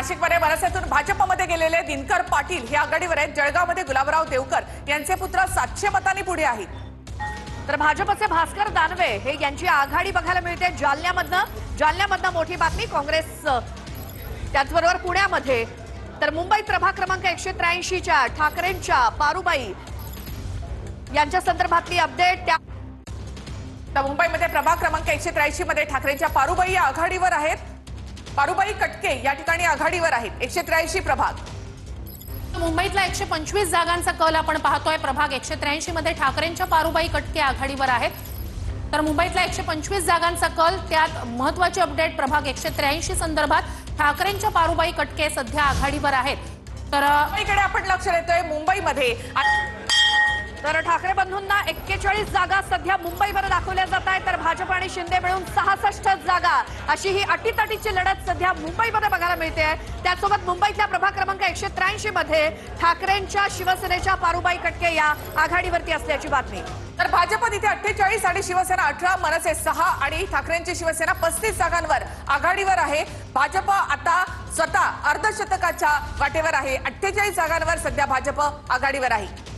नाशिकमध्ये मनसेतून भाजपमध्ये गेलेले दिनकर पाटील हे आघाडीवर आहेत। जळगावमध्ये गुलाबराव देवकर यांचे पुत्र 700 मतांनी पुढे आहेत। तर भाजपचे भास्कर दानवे हे यांची आघाडी बघायला मिळते जालन्यामधनं मोठी बातमी। काँग्रेस त्याचबरोबर पुण्यामध्ये तर मुंबईत प्रभाग क्रमांक 183च्या ठाकरेंच्या पारुबाई यांच्या संदर्भातली अपडेट। तर मुंबईमध्ये प्रभाग क्रमांक 183 मध्ये ठाकरेंच्या पारुबाई आघाडीवर आहेत। पारुबाई कटके या ठिकाणी आघाडीवर आहेत। 183 प्रभाग मुंबईतला 125 जागांचा कल आपण पाहतोय। प्रभाग 183 मध्ये ठाकरेंच्या पारुबाई कटके आघाडीवर आहेत। तर मुंबईतला 125 जागांचा कल, त्यात महत्त्वाची अपडेट प्रभाग 183 संदर्भात ठाकरेंच्या पारुबाई कटके सध्या आघाडीवर आहेत। तर मुंबईकडे आपण लक्ष देतोय। मुंबईमध्ये तर ठाकरे बंधूंना 41 जागा सध्या मुंबईवर दाखवल्या जात आहेत। तर भाजप आणि शिंदे मिळून 66 जागा अशी ही अटीतटीची लढत सध्या मुंबईमध्ये बघायला मिळते आहे। त्यासोबत मुंबईतल्या प्रभाग क्रमांक 183 मध्ये ठाकरेंच्या शिवसेनेच्या पारुबाई कटके या आघाडीवरती असल्याची बातमी। तर भाजप तिथे 48 आणि शिवसेना 18, मनसे 6 आणि ठाकरेंची शिवसेना 35 जागांवर आघाडीवर आहे। भाजप आता स्वतः अर्धशतकाच्या वाटेवर आहे। 48 जागांवर सध्या भाजप आघाडीवर आहे।